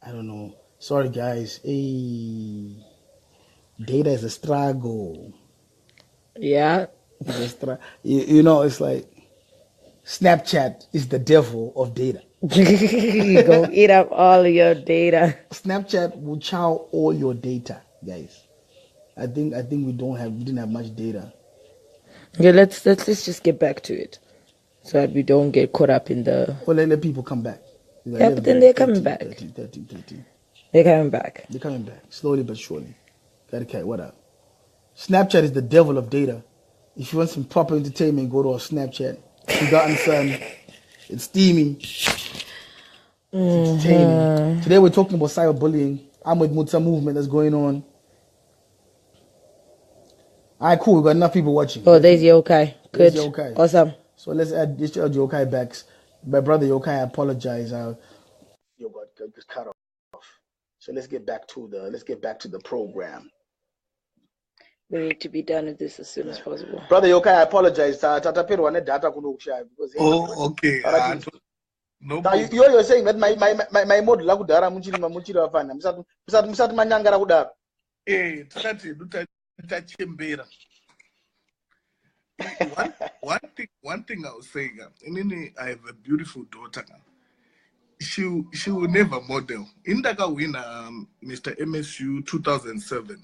I don't know. Sorry, guys. Hey, data is a struggle. Yeah. You know, it's like Snapchat is the devil of data. You go eat up all your data. Snapchat will chow all your data, guys. I think we didn't have much data. Okay, let's just get back to it so that we don't get caught up in the. Well, let people come back. Yeah, but then they're coming back. 13. They're coming back. They're coming back slowly but surely. Gotta carry what up. Snapchat is the devil of data. If you want some proper entertainment, go to our Snapchat. Forgotten Son. It's steamy. It's entertaining. Today we're talking about cyberbullying. I'm with Mutsa movement that's going on. Alright, cool. We got enough people watching. Oh, there's Yokai. Good. There's Yokai. Awesome. So let's add Yokai back. My brother Yokai, I apologize. You got cut off. So let's get back to the program. We need to be done with this as soon as possible. Brother Yokai, I apologize. Because oh, okay. No. Now you're saying that my model la kudara munchiri wafana. Misati manyangara kudara. Tachembera. One thing I was saying, I have a beautiful daughter. She will never model. Indaka win Mr. MSU 2007,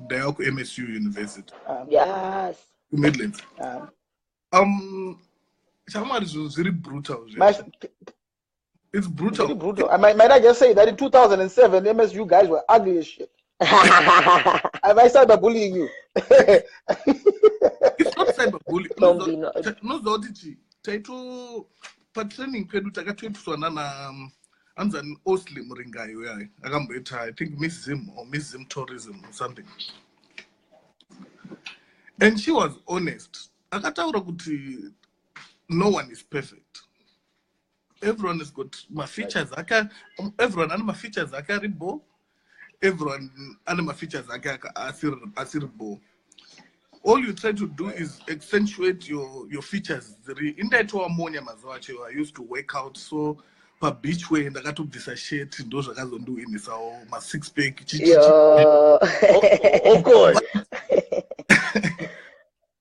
Dioko MSU University. Yes. Midlands. Someone is very brutal. It's brutal. Very brutal. Might I just say that in 2007, MSU guys were ugly as shit. I might start by bullying you. It's not cyberbullying. No, Zodichi. Taito patraining pedu takatwetuswa na anzan Osli Muringayo. I think Miss Zim tourism or something. And she was honest. Akataura kuti no one is perfect. Everyone has got my features. Everyone and my features are carrying. Everyone and my features are asirbo. All you try to do is accentuate your features. In that ammonia I used to work out so per beach way and I got to dissociate those guys don't do in this my 6-pack. Oh God.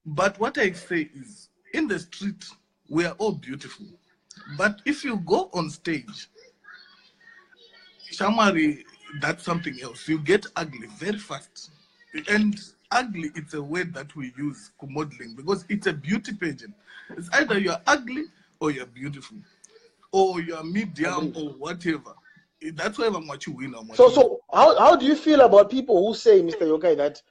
But what I say is in the street we are all beautiful. But if you go on stage, Shamari, that's something else. You get ugly very fast. And ugly, it's a word that we use for modeling because it's a beauty pageant. It's either you're ugly or you're beautiful. Or you're medium or whatever. That's why I'm what you win. So how do you feel about people who say, Mr. Yokai, that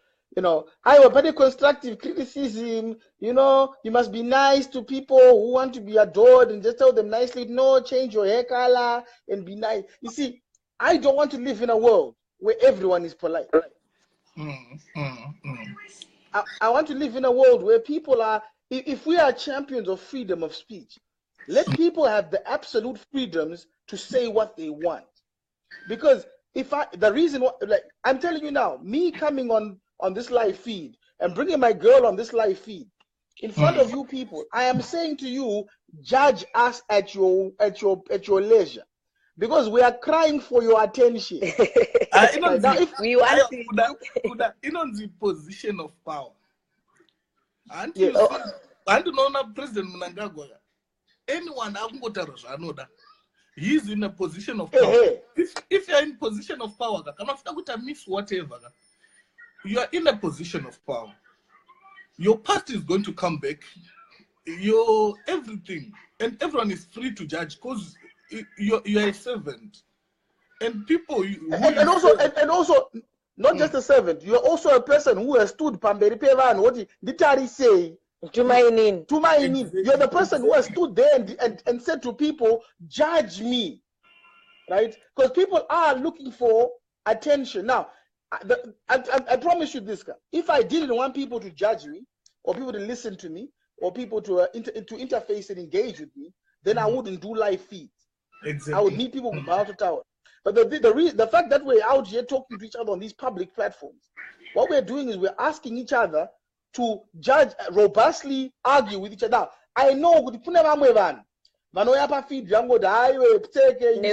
I have very constructive criticism, you must be nice to people who want to be adored and just tell them nicely, no, change your hair color and be nice. You see, I don't want to live in a world where everyone is polite. I want to live in a world where people are, if we are champions of freedom of speech, let people have the absolute freedoms to say what they want. Because I'm telling you now, me coming on this live feed and bringing my girl on this live feed in front of you people, I am saying to you, judge us at your leisure, because we are crying for your attention. Now, if we want in the position of power, and you know President Mnangagwa, anyone he's in a position of power. If you're in position of power, miss whatever. You are in a position of power. Your past is going to come back. Your everything, and everyone is free to judge because you're a servant. And people, and also, not just a servant. You're also a person who has stood Pamberi Peva and what did Tari say? To my name. You're the person who has stood there and said to people, judge me, right? Because people are looking for attention. Now, I promise you this, if I didn't want people to judge me, or people to listen to me, or people to interface and engage with me, then I wouldn't do live feeds. Exactly. I would need people from out to tower. But the fact that we're out here talking to each other on these public platforms, what we're doing is we're asking each other to judge, robustly argue with each other. Now, I know you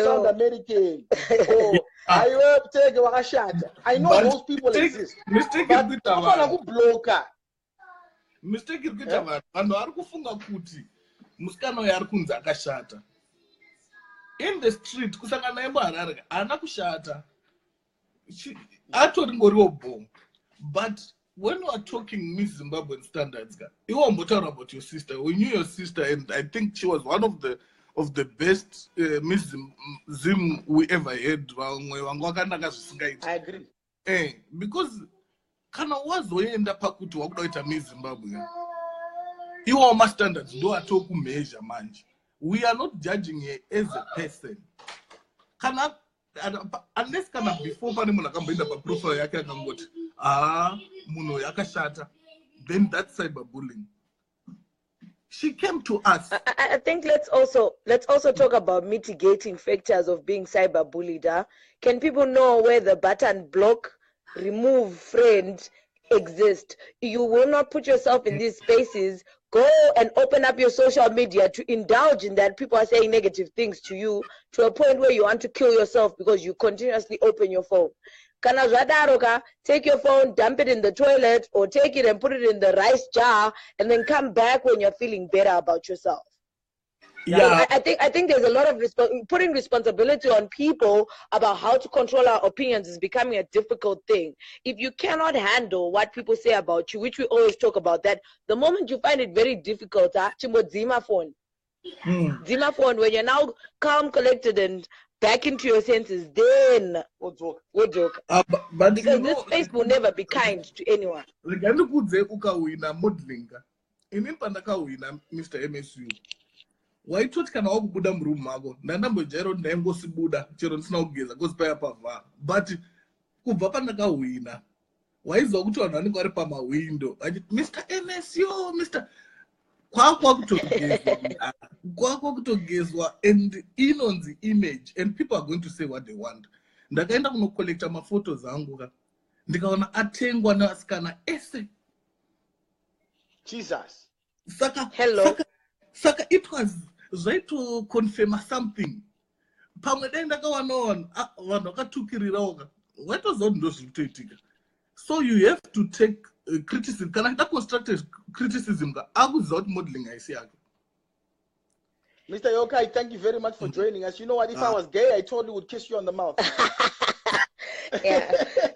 sound American. I know those people exist. Mistake But mistake iri kuita vanhu vari kufunga kuti musikana uyu ari kunzi akashata. In the street kusangana naye muHarare haana kushata, atoringoriwo bhongo. But when you are talking Miss Zimbabwean standards, you want to talk about your sister. We knew your sister, and I think she was one of the best Miss Zim we ever had. I agree. Because kana wazoenda pakuti wakudaita Miss Zimbabwe, iwo ma standards do atoku measure manje. We are not judging her as a person. Kana unless kana before pane munhu akamboenda pa profile yake akangoti munhu yakashata, then that's cyberbullying. She came to us. I think let's also talk about mitigating factors of being cyberbullied. Can people know where the button block, remove friend exists? You will not put yourself in these spaces. Go and open up your social media to indulge in that. People are saying negative things to you to a point where you want to kill yourself because you continuously open your phone. Kana zvadaroka, take your phone, dump it in the toilet, or take it and put it in the rice jar, and then come back when you're feeling better about yourself. Yeah, I think there's a lot of putting responsibility on people about how to control our opinions is becoming a difficult thing. If you cannot handle what people say about you, which we always talk about, that the moment you find it very difficult, Zima phone, when you're now calm, collected, and back into your senses, then we'll joke. But because this space will never be kind to anyone. Modeling. Mr. MSU. Waitoti kana wakubuda murumu mako ndandambojairo ndaingosibuda chero ndisina kugeza kozi paya pavha, but kubva pandakahwina waiziva kuti vanhu vanenge vari pamawindo achiti Mr. MSU, Mr. kwakutogezwa and inonzi image, and people are going to say what they want. Ndakaenda kunokolekta maphotos angu ka ndikaona atengwa nevasikana ese. Jesus. Saka it was right to confirm something. Pamwe dai ndakawanawo vanhu vakatukirirawo what was all those zvitoitika. So you have to take criticism. Kana ita constructive criticism ka akuziva kuti modeling haisi yake. Mr. Yokai, thank you very much for joining us. You know what? If I was gay, I totally would kiss you on the mouth. Yeah.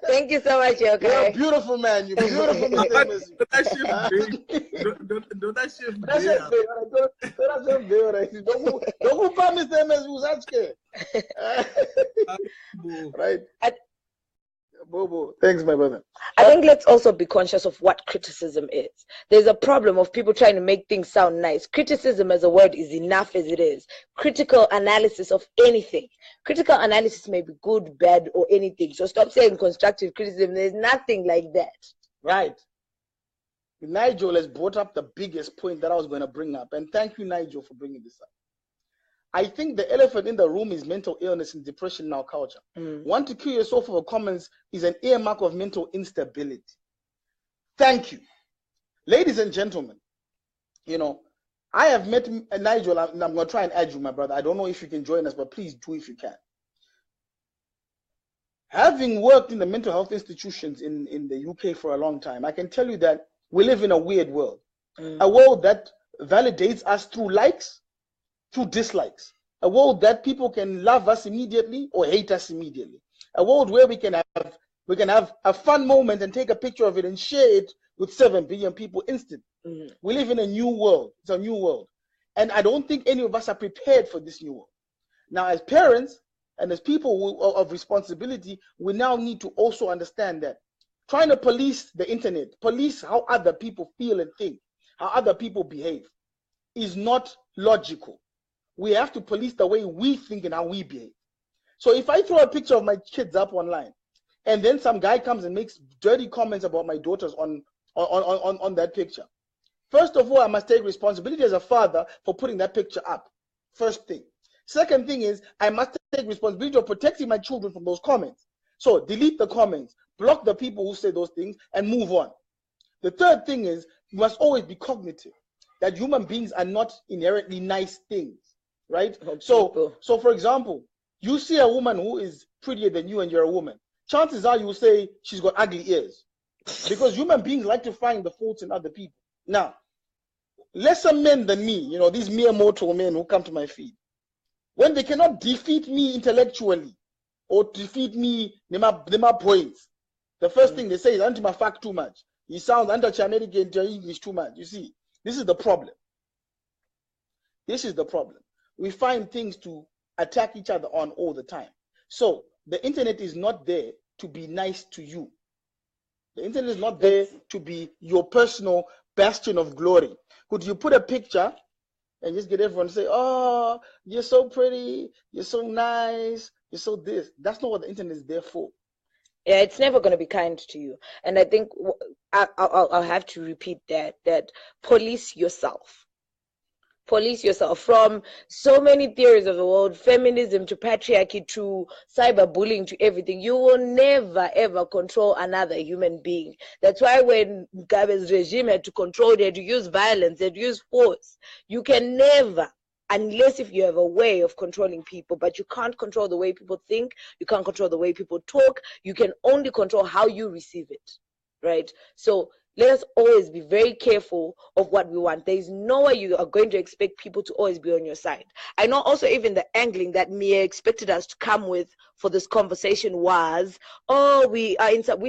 Thank you so much, Yokai. You're a beautiful man. You're beautiful, Mr. MSU. Don't that shift right? Bobo. Thanks, my brother. I think let's also be conscious of what criticism is. There's a problem of people trying to make things sound nice. Criticism as a word is enough as it is. Critical analysis of anything. Critical analysis may be good, bad, or anything. So stop saying constructive criticism. There's nothing like that. Right. Nigel has brought up the biggest point that I was going to bring up. And thank you, Nigel, for bringing this up. I think the elephant in the room is mental illness and depression in our culture. Want to kill yourself over comments is an earmark of mental instability. Thank you. Ladies and gentlemen, you know, I have met Nigel, and I'm going to try and add you, my brother. I don't know if you can join us, but please do if you can. Having worked in the mental health institutions in the UK for a long time, I can tell you that we live in a weird world. A world that validates us through likes, through dislikes, a world that people can love us immediately or hate us immediately, a world where we can have a fun moment and take a picture of it and share it with 7 billion people instantly. We live in a new world. It's a new world, and I don't think any of us are prepared for this new world. Now, as parents and as people of responsibility, we now need to also understand that trying to police the internet, police how other people feel and think, how other people behave, is not logical. We have to police the way we think and how we behave. So if I throw a picture of my kids up online, and then some guy comes and makes dirty comments about my daughters on that picture, first of all, I must take responsibility as a father for putting that picture up. First thing. Second thing is, I must take responsibility of protecting my children from those comments. So delete the comments, block the people who say those things, and move on. The third thing is, you must always be cognitive that human beings are not inherently nice things. Right? So for example, You see a woman who is prettier than you and you're a woman, chances are you will say she's got ugly ears. Because human beings like to find the faults in other people. Now, lesser men than me, you know, these mere mortal men who come to my feed, when they cannot defeat me intellectually or defeat me in my points, the first thing they say is anti fact too much. He sounds anti-American English too much. You see, this is the problem. This is the problem. We find things to attack each other on all the time. So the internet is not there to be nice to you. The internet is not there to be your personal bastion of glory. Could you put a picture and just get everyone to say, oh, you're so pretty, you're so nice, you're so this? That's not what the internet is there for. Yeah, it's never going to be kind to you. And I think I'll have to repeat that police yourself. Police yourself. From so many theories of the world, feminism to patriarchy to cyberbullying to everything, you will never ever control another human being. That's why when Mugabe's regime had to control, they had to use violence, they had to use force. You can never, unless if you have a way of controlling people, but you can't control the way people think, you can't control the way people talk, you can only control how you receive it, right? So let us always be very careful of what we want. There is no way you are going to expect people to always be on your side. I know also even the angling that Mia expected us to come with for this conversation was, oh, we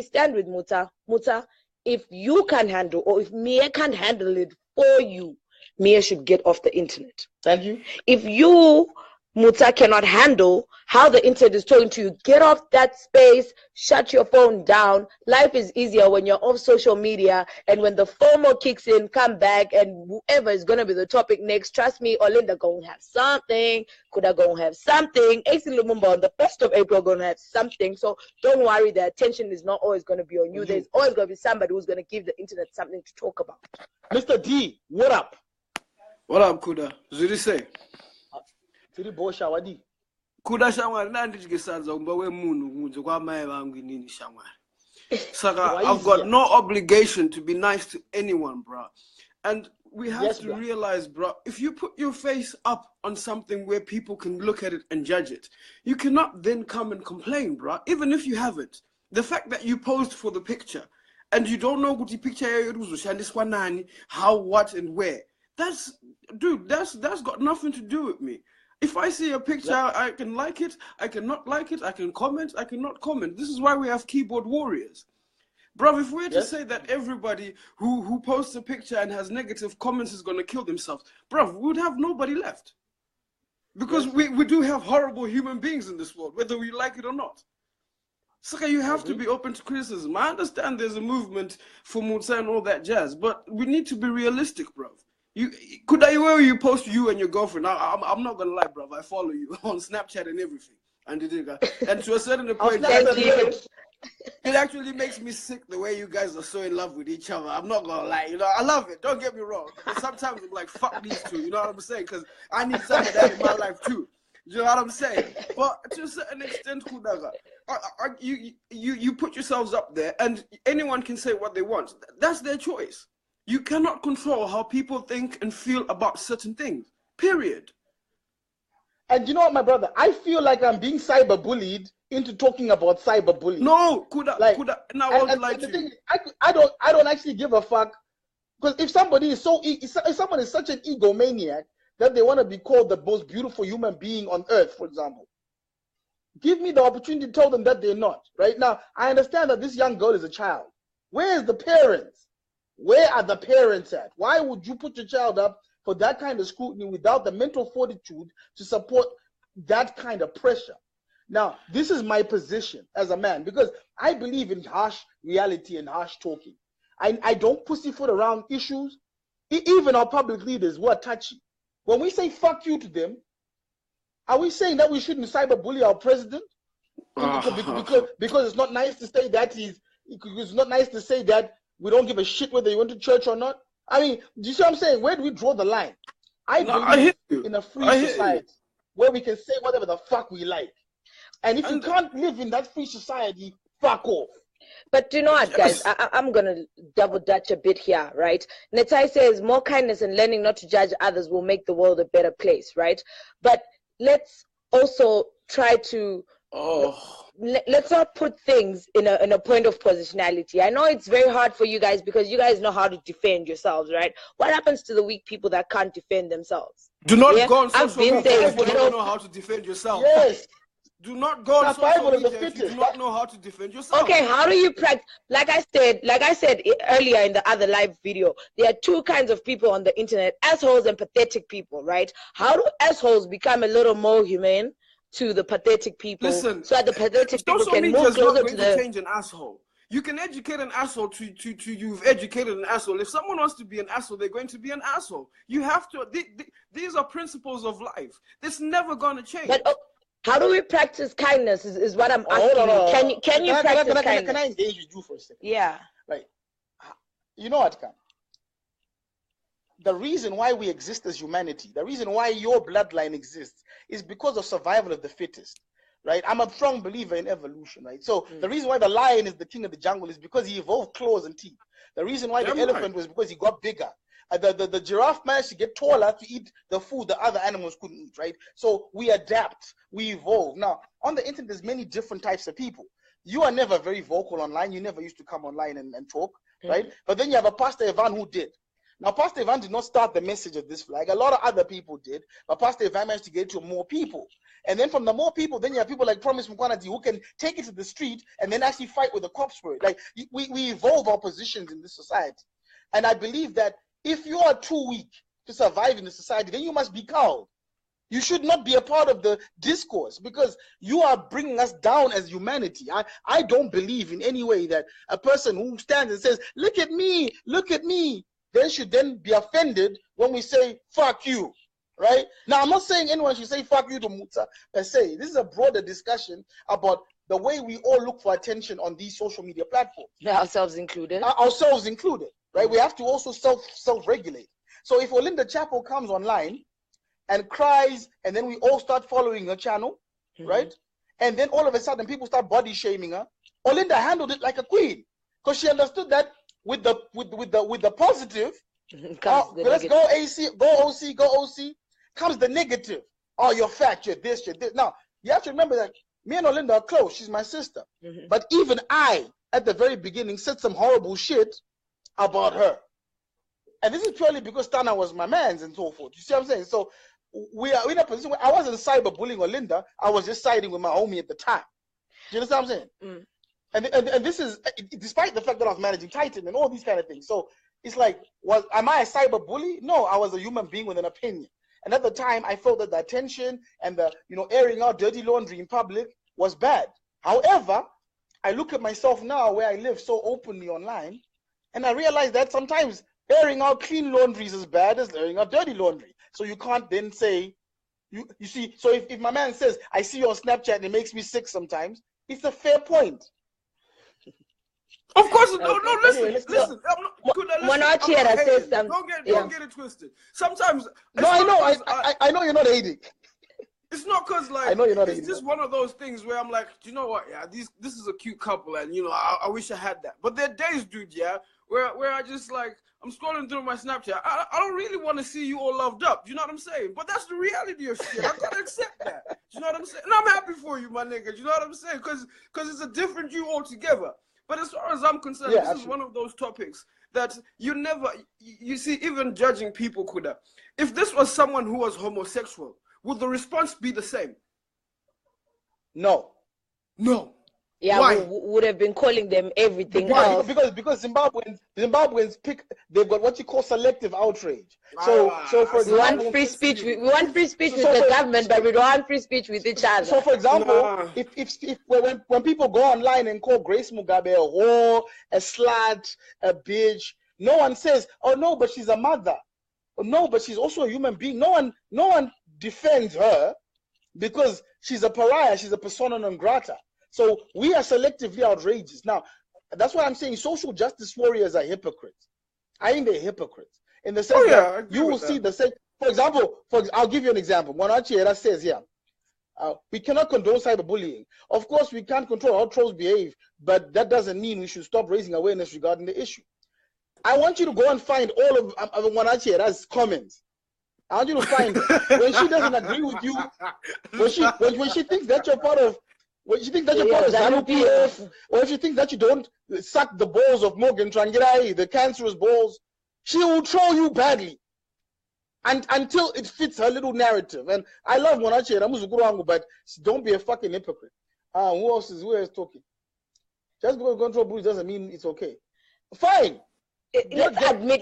stand with Muta. Muta, if you can handle, or if Mia can handle it for you, Mia should get off the internet. Thank you. If you, Muta, cannot handle how the internet is talking to you, get off that space, shut your phone down. Life is easier when you're off social media, and when the FOMO kicks in, come back, and whoever is going to be the topic next, trust me, Olinda going to have something, Kuda going to have something, AC Lumumba on the 1st of April going to have something. So don't worry, the attention is not always going to be on you. There's always going to be somebody who's going to give the internet something to talk about. Mr. D, what up? What up, Kuda? Zuri say? Kuda shangwari nandichikisadza kumba wemunhu kunze kwamai vangu inini shangwari. Saka I've got no obligation to be nice to anyone, bro. And we have to realize, bro, if you put your face up on something where people can look at it and judge it, you cannot then come and complain, bro. Even if you have it. The fact that you posed for the picture and you don't know what the picture is, how, what, and where. That's got nothing to do with me. If I see a picture, I can like it, I cannot like it, I can comment, I cannot comment. This is why we have keyboard warriors. Bro, if we're to say that everybody who posts a picture and has negative comments is going to kill themselves, bro, we would have nobody left. Because we do have horrible human beings in this world, whether we like it or not. So you have to be open to criticism. I understand there's a movement for Mutsa and all that jazz, but we need to be realistic, bro. You post you and your girlfriend. I'm not gonna lie, bro. I follow you on Snapchat and everything. And to a certain point, it actually makes me sick the way you guys are so in love with each other. I'm not gonna lie, you know, I love it. Don't get me wrong. But sometimes I'm like, fuck these two. You know what I'm saying? Because I need some of that in my life too. You know what I'm saying? But to a certain extent, Kudaga, you put yourselves up there, and anyone can say what they want. That's their choice. You cannot control how people think and feel about certain things, period. And you know what, my brother? I feel like I'm being cyberbullied into talking about cyberbullying. No, Kuda, and I won't lie to you. I don't actually give a fuck. Because if somebody is if someone is such an egomaniac that they want to be called the most beautiful human being on earth, for example, give me the opportunity to tell them that they're not. Right now, I understand that this young girl is a child. Where is the parents? Where are the parents at? Why would you put your child up for that kind of scrutiny without the mental fortitude to support that kind of pressure? Now, this is my position as a man, because I believe in harsh reality and harsh talking. I don't pussyfoot around issues. Even our public leaders who are touchy. When we say fuck you to them, are we saying that we shouldn't cyberbully our president? Because it's not nice to say that it's not nice to say that we don't give a shit whether you went to church or not. I mean, do you see what I'm saying? Where do we draw the line? I believe in a free society where we can say whatever the fuck we like. And if you can't live in that free society, fuck off. But you know what, guys? I'm going to double dutch a bit here, right? Netai says more kindness and learning not to judge others will make the world a better place, right? But let's also try to Oh, let's not put things in a point of positionality. I know it's very hard for you guys because you guys know how to defend yourselves, right? What happens to the weak people that can't defend themselves? do not Yeah? go on I've social been media saying, if you get don't off. know how to defend yourself. Yes. Do not go on social Survival of the media if you do fittest. not know how to defend yourself. Okay, how do you practice? Like I said earlier in the other live video, there are two kinds of people on the internet: assholes and pathetic people, right? How do assholes become a little more humane to the pathetic people, Listen, so that the pathetic people social can media move is not closer going to to the... change an asshole. You can educate an asshole to you've educated an asshole. If someone wants to be an asshole, they're going to be an asshole. You have to. These are principles of life. It's never going to change. But how do we practice kindness is what I'm asking you. Can you practice kindness? Can I engage with you for a second? Yeah. Right. You know what, Kam? The reason why we exist as humanity, the reason why your bloodline exists, is because of survival of the fittest. Right? I'm a strong believer in evolution, right? So the reason why the lion is the king of the jungle is because he evolved claws and teeth. The reason why the elephant was because he got bigger. The giraffe managed to get taller to eat the food the other animals couldn't eat, right? So we adapt, we evolve. Now, on the internet, there's many different types of people. You are never very vocal online. You never used to come online and talk, right? But then you have a Pastor Ivan who did. Now, Pastor Ivan did not start the message of this flag. A lot of other people did, but Pastor Ivan managed to get to more people. And then from the more people, then you have people like Promise Mkwanati who can take it to the street and then actually fight with the cop spirit. Like, we evolve our positions in this society. And I believe that if you are too weak to survive in the society, then you must be cowed. You should not be a part of the discourse because you are bringing us down as humanity. I don't believe in any way that a person who stands and says, look at me, they should then be offended when we say, fuck you, right? Now, I'm not saying anyone should say fuck you to Mutsa per se. This is a broader discussion about the way we all look for attention on these social media platforms. Ourselves included. Ourselves included, right? We have to also self-regulate. So if Olinda Chapo comes online and cries, and then we all start following her channel, right? And then all of a sudden people start body shaming her. Olinda handled it like a queen because she understood that with the positive, let's go AC, go OC, comes the negative. Oh, you're fat, you're this, you're this. Now, you have to remember that me and Olinda are close. She's my sister. But even I, at the very beginning, said some horrible shit about her. And this is purely because Tana was my man's and so forth. You see what I'm saying? So we are in a position where I wasn't cyberbullying Olinda. I was just siding with my homie at the time. Do you understand what I'm saying? And this is despite the fact that I was managing Titan and all these kind of things. So it's like, am I a cyber bully? No, I was a human being with an opinion. And at the time, I felt that the attention and the airing out dirty laundry in public was bad. However, I look at myself now where I live so openly online, and I realize that sometimes airing out clean laundry is as bad as airing out dirty laundry. So you can't then say, you see. So if my man says, I see you on Snapchat and it makes me sick sometimes, it's a fair point. Of course, no, listen. Anyway, Listen. Don't get it twisted. Sometimes. No, I know you're not hating. It's not because like I know you're not it's just one of those things where I'm like, you know what? Yeah, this is a cute couple, and I wish I had that. But there are days, dude, yeah, where I just like I'm scrolling through my Snapchat. I don't really want to see you all loved up. You know what I'm saying? But that's the reality of shit. I gotta accept that. You know what I'm saying? And I'm happy for you, my nigga. You know what I'm saying? Because it's a different you altogether. But as far as I'm concerned, this is one of those topics that you see, even judging people, Kuda. If this was someone who was homosexual, would the response be the same? No. Yeah, why? we would have been calling them everything else. Because Zimbabweans they've got what you call selective outrage. So for example, we want free speech. We want free speech with the government, but we don't want free speech with each other. So for example, when people go online and call Grace Mugabe a whore, a slut, a bitch, no one says, "Oh no, but she's a mother." Oh, no, but she's also a human being. No one defends her because she's a pariah. She's a persona non grata. So we are selectively outrageous. Now, that's why I'm saying social justice warriors are hypocrites. I think they're hypocrites in the sense that you will see the same. For example, I'll give you an example. Monachiera says here, we cannot condone cyberbullying. Of course, we can't control how trolls behave, but that doesn't mean we should stop raising awareness regarding the issue. I want you to go and find all of Monachiera's comments. I want you to find her. When she doesn't agree with you, when she thinks that you're part of, when she thinks that you're part of ZANU-PF, or if she thinks that you don't suck the balls of Morgan Trangirai, the cancerous balls, she will troll you badly. And until it fits her little narrative. And I love Monachera, but don't be a fucking hypocrite. Who else is talking? Just because control bullies doesn't mean it's okay. Fine. Let's admit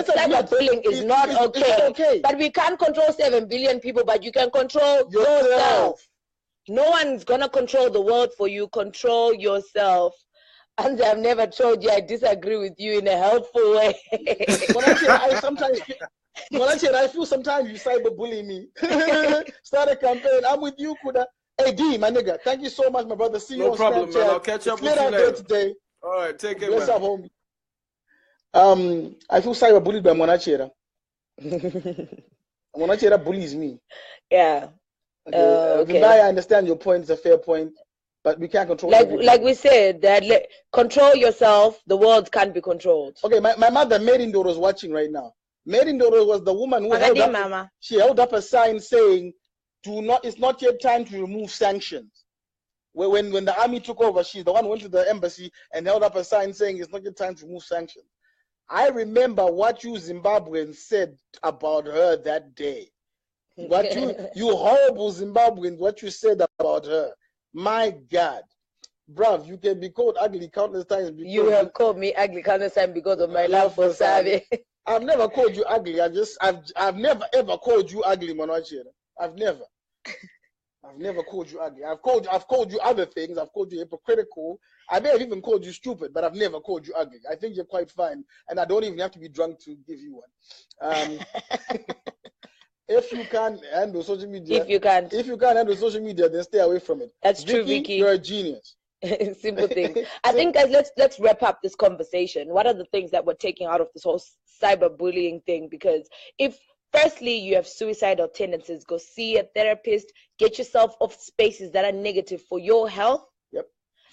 cyberbullying is not okay. But we can't control 7 billion people, but you can control yourself. No one's gonna control the world for you. Control yourself. And I've never told you I disagree with you in a helpful way. I feel sometimes you cyberbully me. Start a campaign. I'm with you, Kuda. Hey, D, my nigga. Thank you so much, my brother. See you on problem, Snapchat. Man. I'll catch up with you later today. All right, take care, Bless up, homie. I feel cyberbullied by Monachera. Monachera bullies me. Yeah. Okay. I understand your point. It's a fair point, but we can't control. Like we said, that control yourself. The world can't be controlled. Okay, my mother, Merindoro, is watching right now. Merindoro was the woman who held up a sign saying, it's not yet time to remove sanctions. When the army took over, she's the one who went to the embassy and held up a sign saying it's not yet time to remove sanctions. I remember what you Zimbabweans said about her that day. What you horrible Zimbabweans, what you said about her. My God. Bruv, you can be called ugly countless times. You have called me ugly countless times because of my love for Savi. I've never called you ugly. I've never ever called you ugly, Monachera. I've never called you ugly. I've called you other things. I've called you hypocritical. I may have even called you stupid, but I've never called you ugly. I think you're quite fine, and I don't even have to be drunk to give you one. If you can't handle social media, if you can't handle social media, then stay away from it. That's true, Vicky. You're a genius. Simple thing. I think, guys, let's wrap up this conversation. What are the things that we're taking out of this whole cyberbullying thing? Because if firstly you have suicidal tendencies, go see a therapist. Get yourself off spaces that are negative for your health. Yep.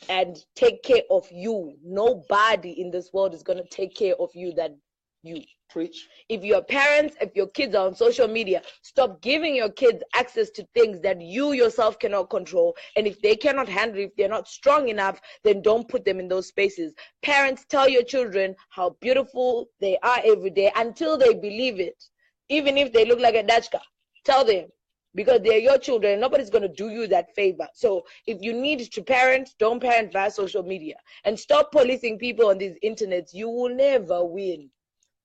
And take care of you. Nobody in this world is gonna take care of you than you. Preach. If your parents, if your kids are on social media, stop giving your kids access to things that you yourself cannot control. And if they cannot handle it, if they're not strong enough, then don't put them in those spaces. Parents, tell your children how beautiful they are every day until they believe it. Even if they look like a Dachka, tell them, because they're your children. Nobody's going to do you that favor. So if you need to parent, don't parent via social media. And stop policing people on these internets. You will never win.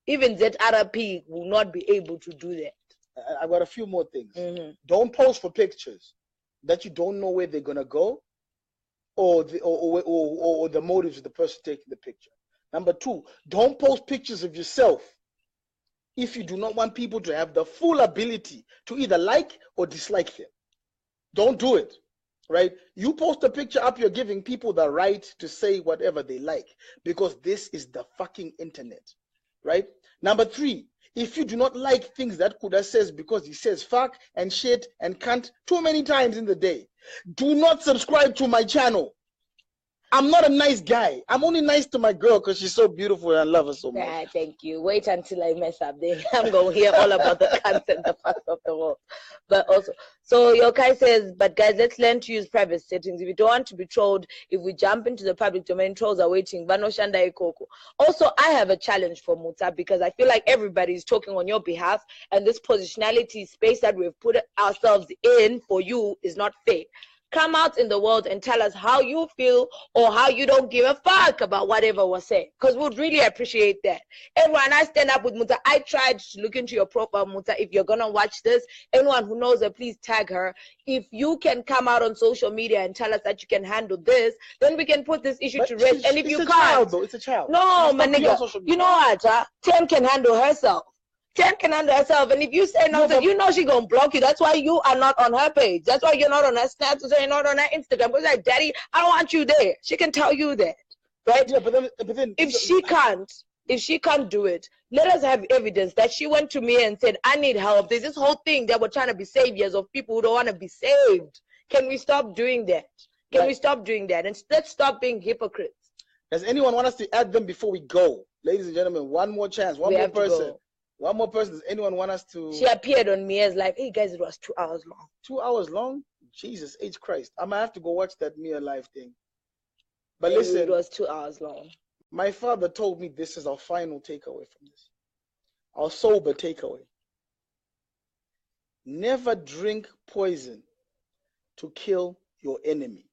Even ZRP will not be able to do that. I've got a few more things. Don't post for pictures that you don't know where they're going to go or the motives of the person taking the picture. Number 2, don't post pictures of yourself if you do not want people to have the full ability to either like or dislike them. Don't do it, right? You post a picture up, you're giving people the right to say whatever they like, because this is the fucking internet, right? Number 3, if you do not like things that Kuda says because he says fuck and shit and cunt too many times in the day, do not subscribe to my channel. I'm not a nice guy. I'm only nice to my girl because she's so beautiful and I love her so much. Ah, thank you. Wait until I mess up. Then I'm going to hear all about the cunts and the fucks of the world. But also, so Yokai says, but guys, let's learn to use private settings. If you don't want to be trolled, if we jump into the public domain, trolls are waiting. Also, I have a challenge for Muta because I feel like everybody is talking on your behalf, and this positionality space that we've put ourselves in for you is not fair. Come out in the world and tell us how you feel or how you don't give a fuck about whatever was said, because we'd really appreciate that. Everyone, I stand up with Muta. I tried to look into your profile, Muta. If you're gonna watch this, anyone who knows her, please tag her. If you can come out on social media and tell us that you can handle this, then we can put this issue to rest. And if you can't, child, though. It's a child. No, my nigga, you know what? Tem can handle herself. Tem can handle herself, and if you say nothing, you know she gonna block you. That's why you are not on her page. That's why you're not on her Snap, so you're not on her Instagram. Because like, Daddy, I don't want you there. She can tell you that, right? Yeah, but then if she can't do it, let us have evidence that she went to me and said, I need help. There's this whole thing that we're trying to be saviors of people who don't want to be saved. Can we stop doing that? Can we stop doing that? And let's stop being hypocrites. Does anyone want us to add them before we go? Ladies and gentlemen, one more chance, one more person. One more person. Does anyone want us to? She appeared on Mia's like, hey guys, it was 2 hours long. 2 hours long? Jesus H Christ. I might have to go watch that Mia live thing. But Maybe listen, it was 2 hours long. My father told me this is our final takeaway from this. Our sober takeaway. Never drink poison to kill your enemy.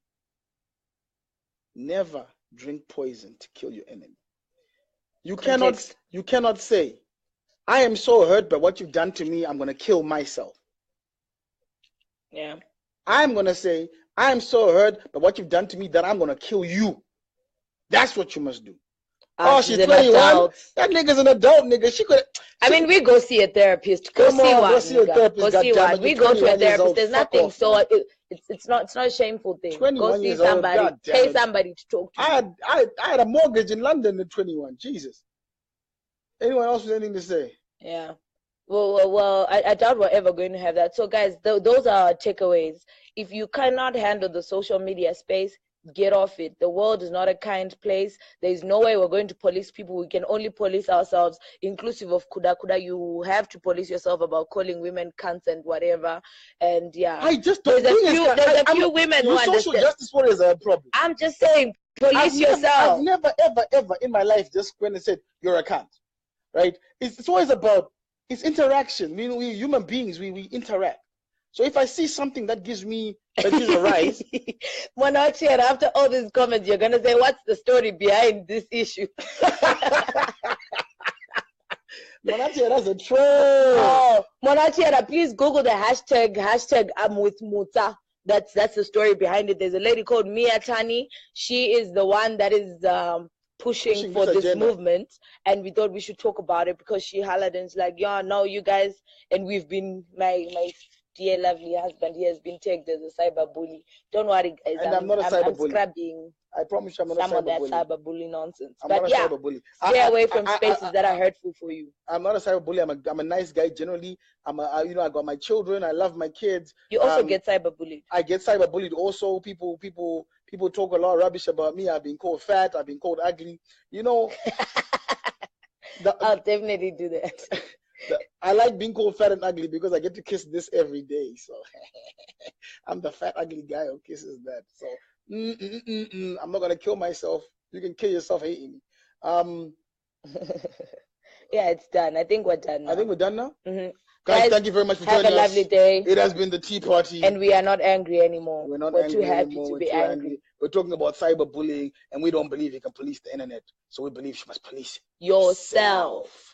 Never drink poison to kill your enemy. You cannot say, I am so hurt by what you've done to me, I'm going to kill myself. Yeah. I'm going to say, I am so hurt by what you've done to me that I'm going to kill you. That's what you must do. Oh, she's 21. That nigga's an adult nigga. She could. I mean, we go see a therapist. Go see one. Go see one. We go to a therapist. There's nothing. So it's not a shameful thing. Go see somebody. Pay somebody to talk to. I had a mortgage in London at 21. Jesus. Anyone else with anything to say? Yeah. Well, I doubt we're ever going to have that. So, guys, those are our takeaways. If you cannot handle the social media space, get off it. The world is not a kind place. There is no way we're going to police people. We can only police ourselves, inclusive of Kuda. You have to police yourself about calling women cunts and whatever. And yeah, I just don't. There's a few women who understand. Social justice warriors are a problem. I'm just saying, police yourself. I've never, ever in my life just went and said you're a cunt, right? It's always about interaction. We human beings, we interact. So if I see something that gives me a rise, Monachi, after all these comments, you're gonna say, "What's the story behind this issue?" Monachi, that's a troll. Oh, Monachi, please Google the hashtag I'm with Muta. That's the story behind it. There's a lady called Mia Tani. She is the one that is pushing for this movement, and we thought we should talk about it because she hollered and it's like, yeah, no, you guys, and we've been my dear lovely husband, he has been tagged as a cyberbully. Don't worry, guys. And I'm not a cyberbully. I'm scrubbing. I promise you, I'm not some a of that cyberbully nonsense. But yeah, stay away from spaces that are hurtful for you. I'm not a cyberbully. I'm a nice guy generally. I got my children. I love my kids. You also get cyberbullied. I get cyberbullied also. People talk a lot of rubbish about me. I've been called fat. I've been called ugly. I'll definitely do that. I like being called fat and ugly because I get to kiss this every day. So I'm the fat ugly guy who kisses that. So I'm not gonna kill myself. You can kill yourself hating me. Yeah, it's done. I think we're done now. I think we're done now. Mm-hmm. Guys, thank you very much for joining us. Have a lovely day. It has been the Tea Party. And we are not angry anymore. We're too happy to be angry. We're talking about cyberbullying, and we don't believe you can police the internet. So we believe you must police yourself.